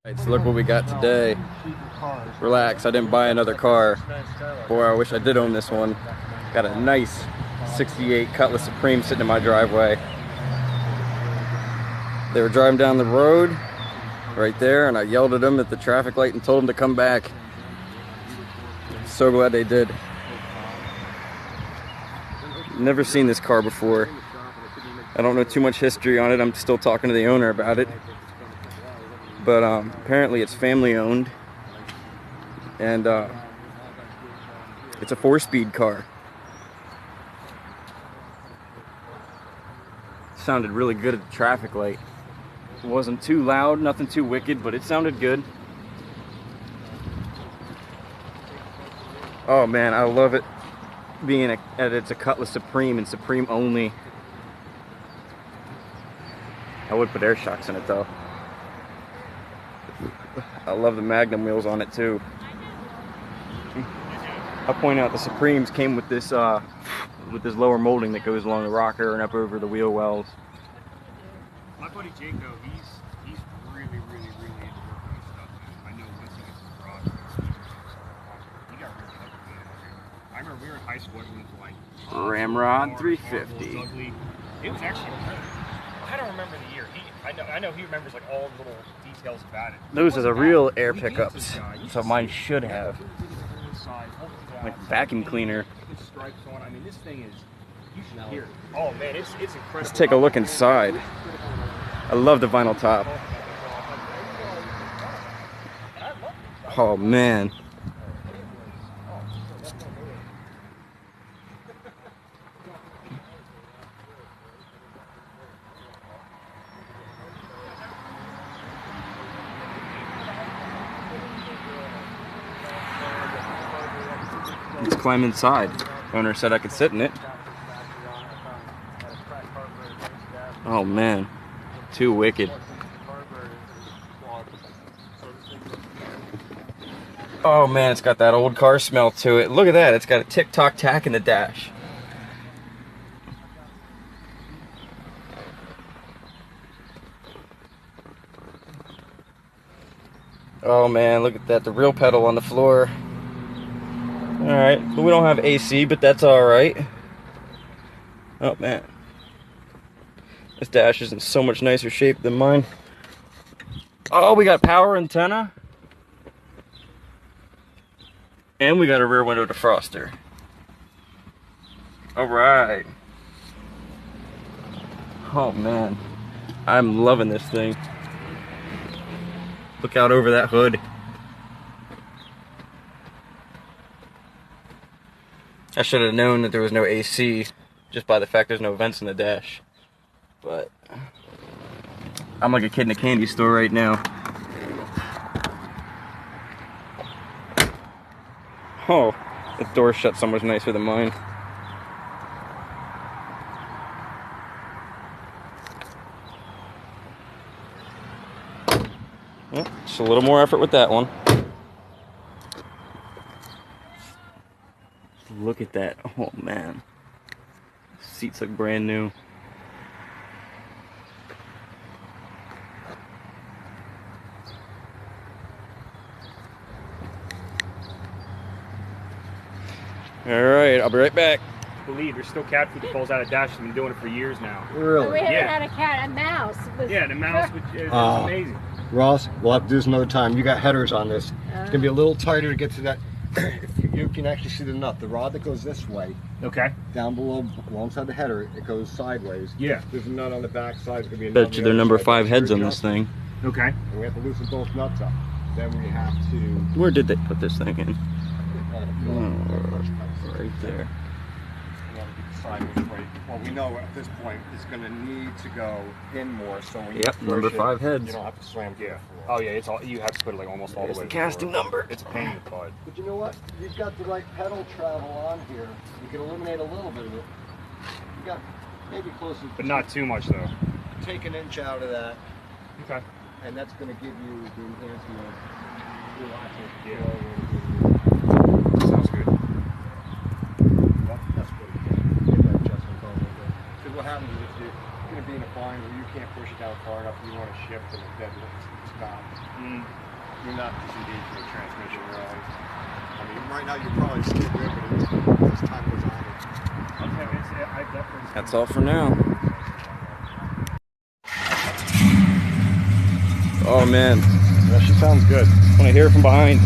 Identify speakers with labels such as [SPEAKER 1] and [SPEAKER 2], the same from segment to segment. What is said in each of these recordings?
[SPEAKER 1] Alright, so look what we got today. Relax, I didn't buy another car. Boy, I wish I did own this one. Got a nice 68 Cutlass Supreme sitting in my driveway. They were driving down the road right there, and I yelled at them at the traffic light and told them to come back. So glad they did. Never seen this car before. I don't know too much history on it. I'm still talking to the owner about it. But apparently it's family owned, and it's a 4-speed car. Sounded really good at the traffic light. It wasn't too loud, nothing too wicked, but it sounded good. Oh man, I love it being it's a Cutlass Supreme and Supreme only. I would put air shocks in it though. I love the Magnum wheels on it too. I'll point out the Supremes came with this lower molding that goes along the rocker and up over the wheel wells.
[SPEAKER 2] My buddy Jaco, he's really into working on stuff. I know once he gets his garage, he got really lucky. I remember we were in high school and it was like
[SPEAKER 1] Ramrod 350.
[SPEAKER 2] It was actually I don't remember the year. I know he remembers like all the little details about it.
[SPEAKER 1] Those are the real air pickups, so mine should have. Like vacuum cleaner.
[SPEAKER 2] Stripes on. I mean, this thing is. You should hear it. Oh man, it's incredible.
[SPEAKER 1] Let's take a look inside. I love the vinyl top. Oh man. Let's climb inside. Owner said I could sit in it. Oh man, too wicked. Oh man, it's got that old car smell to it. Look at that, it's got a tick-tock tack in the dash. Oh man, look at that, the real pedal on the floor. Alright, so we don't have AC, but that's alright. Oh man. This dash is in so much nicer shape than mine. Oh, we got power antenna. And we got a rear window defroster. Alright. Oh man. I'm loving this thing. Look out over that hood. I should have known that there was no AC just by the fact there's no vents in the dash. But I'm like a kid in a candy store right now. Oh, the door shut so much nicer than mine. Well, just a little more effort with that one. Look at that. Oh man. Seats look brand new. Alright, I'll be right back.
[SPEAKER 2] I believe there's still cat food that falls out of dash. I've been doing it for years now.
[SPEAKER 3] Really?
[SPEAKER 4] We haven't had a cat, a mouse.
[SPEAKER 2] Yeah, the mouse is amazing.
[SPEAKER 3] Ross, we'll have to do this another time. You got headers on this. It's gonna be a little tighter to get to that. You can actually see the nut. The rod that goes this way,
[SPEAKER 2] Okay.
[SPEAKER 3] down below, alongside the header, it goes sideways.
[SPEAKER 2] Yeah.
[SPEAKER 3] There's a nut on the back side. It's gonna be a nut
[SPEAKER 1] Bet
[SPEAKER 3] on
[SPEAKER 1] you
[SPEAKER 3] the
[SPEAKER 1] they're
[SPEAKER 3] other
[SPEAKER 1] number
[SPEAKER 3] side.
[SPEAKER 1] 5 heads on
[SPEAKER 3] Screw
[SPEAKER 1] this
[SPEAKER 3] it
[SPEAKER 1] thing.
[SPEAKER 2] Okay.
[SPEAKER 3] And we have to loosen both nuts up. Then we have to.
[SPEAKER 1] Where did they put this thing in? Oh, right there.
[SPEAKER 3] Sideways way. Well, we know at this point it's going to need to go in more, so when
[SPEAKER 1] Yep,
[SPEAKER 3] you
[SPEAKER 1] number
[SPEAKER 3] push
[SPEAKER 1] 5
[SPEAKER 3] it,
[SPEAKER 1] heads.
[SPEAKER 3] you don't have to slam through
[SPEAKER 2] Yeah.
[SPEAKER 3] the floor.
[SPEAKER 2] Oh yeah, it's all you have to put it like almost all
[SPEAKER 1] There's
[SPEAKER 2] the way.
[SPEAKER 1] the casting number.
[SPEAKER 2] It's a pain in the butt.
[SPEAKER 3] But you know what? You've got the right pedal travel on here. You can eliminate a little bit of it. You got maybe closer.
[SPEAKER 2] But not too much though.
[SPEAKER 3] Take an inch out of that,
[SPEAKER 2] Okay.
[SPEAKER 3] and that's going to give you the enhancement of relaxing
[SPEAKER 2] Yeah.
[SPEAKER 3] flow.
[SPEAKER 2] Sounds good.
[SPEAKER 3] That's pretty good. Get that adjustment going a little bit. Because what happens is if you're going to be in a bind where you can't push it down far enough. You want to shift and then stop. You're not disengaged from the transmission really. I mean, right now you're probably still good, but as time goes on,
[SPEAKER 1] That's all for now. Oh man,
[SPEAKER 3] yeah, she sounds good.
[SPEAKER 1] I want to hear it from behind.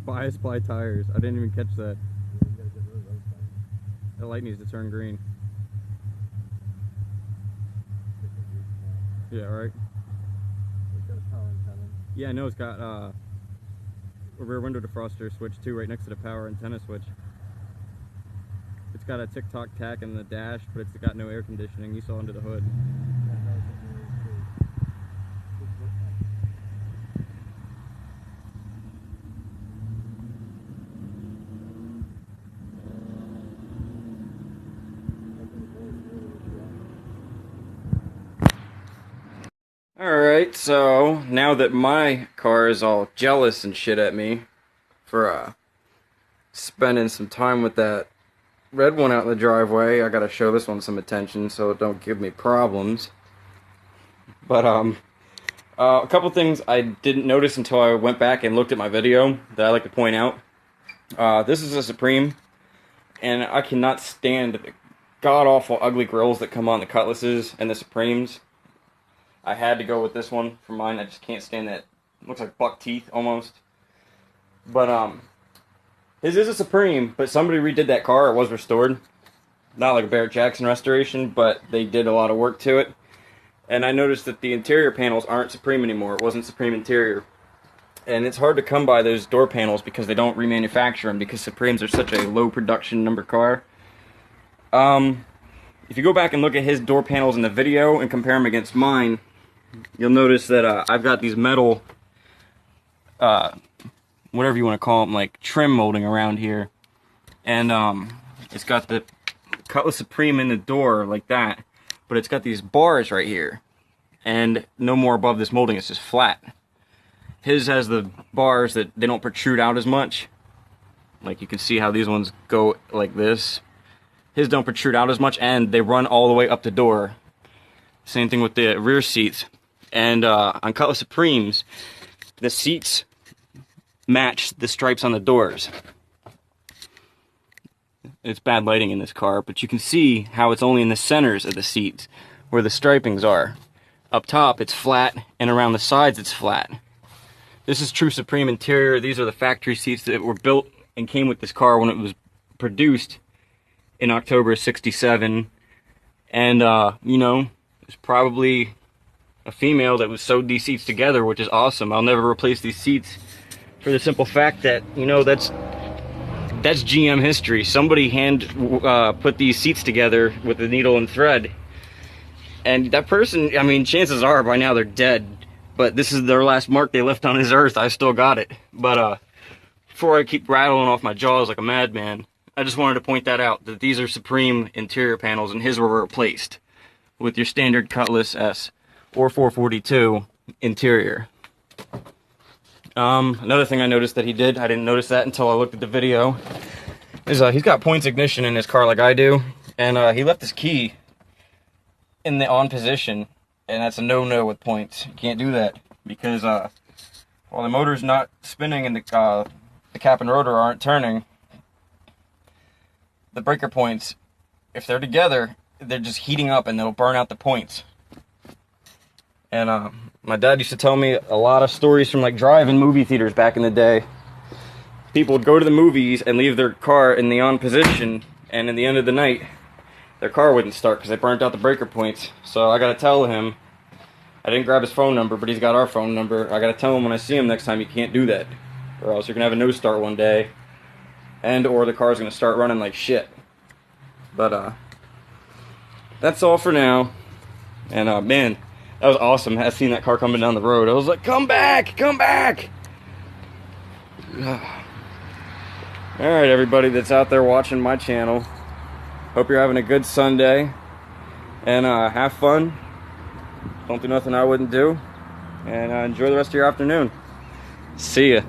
[SPEAKER 1] Bias by tires. I didn't even catch that. The light needs to turn green. Yeah, right. Yeah, I know it's got a rear window defroster switch too, right next to the power antenna switch. It's got a tick-tock tack in the dash, but it's got no air conditioning. You saw under the hood. Alright, so now that my car is all jealous and shit at me for spending some time with that red one out in the driveway, I gotta show this one some attention so it don't give me problems. But a couple things I didn't notice until I went back and looked at my video that I like to point out. This is a Supreme, and I cannot stand the god-awful ugly grills that come on the Cutlasses and the Supremes. I had to go with this one for mine. I just can't stand that. It looks like buck teeth almost. But his is a Supreme, but somebody redid that car. It was restored. Not like a Barrett Jackson restoration, but they did a lot of work to it. And I noticed that the interior panels aren't Supreme anymore. It wasn't Supreme interior. And it's hard to come by those door panels because they don't remanufacture them because Supremes are such a low production number car. If you go back and look at his door panels in the video and compare them against mine, you'll notice that I've got these metal, whatever you want to call them, like trim molding around here. And it's got the Cutlass Supreme in the door like that, but it's got these bars right here. And no more above this molding, it's just flat. His has the bars that they don't protrude out as much. Like you can see how these ones go like this. His don't protrude out as much, and they run all the way up the door. Same thing with the rear seats. And on Cutlass Supremes, the seats match the stripes on the doors. It's bad lighting in this car, but you can see how it's only in the centers of the seats where the stripings are. Up top, it's flat, and around the sides, it's flat. This is true Supreme interior. These are the factory seats that were built and came with this car when it was produced in October of '67. And, you know, it's probably a female that was sewed these seats together, which is awesome. I'll never replace these seats for the simple fact that, you know, that's GM history. Somebody put these seats together with a needle and thread, and that person, I mean, chances are by now they're dead, but this is their last mark they left on this earth. I still got it. But before I keep rattling off my jaws like a madman, I just wanted to point that out, that these are Supreme interior panels, and his were replaced with your standard Cutlass S or 442 interior. Another thing I noticed that he did, I didn't notice that until I looked at the video, is he's got points ignition in his car like I do, and he left his key in the on position, and that's a no-no with points. You can't do that, because while the motor's not spinning and the cap and rotor aren't turning, the breaker points, if they're together, they're just heating up and they'll burn out the points. And my dad used to tell me a lot of stories from like drive-in movie theaters back in the day. People would go to the movies and leave their car in the on position, and in the end of the night, their car wouldn't start because they burnt out the breaker points. So I gotta tell him, I didn't grab his phone number, but he's got our phone number. I gotta tell him when I see him next time, you can't do that, or else you're gonna have a no start one day, and or the car's gonna start running like shit. But that's all for now. And man, that was awesome. I seen that car coming down the road. I was like, come back, come back. All right, everybody that's out there watching my channel, hope you're having a good Sunday, and have fun. Don't do nothing I wouldn't do, and enjoy the rest of your afternoon. See ya.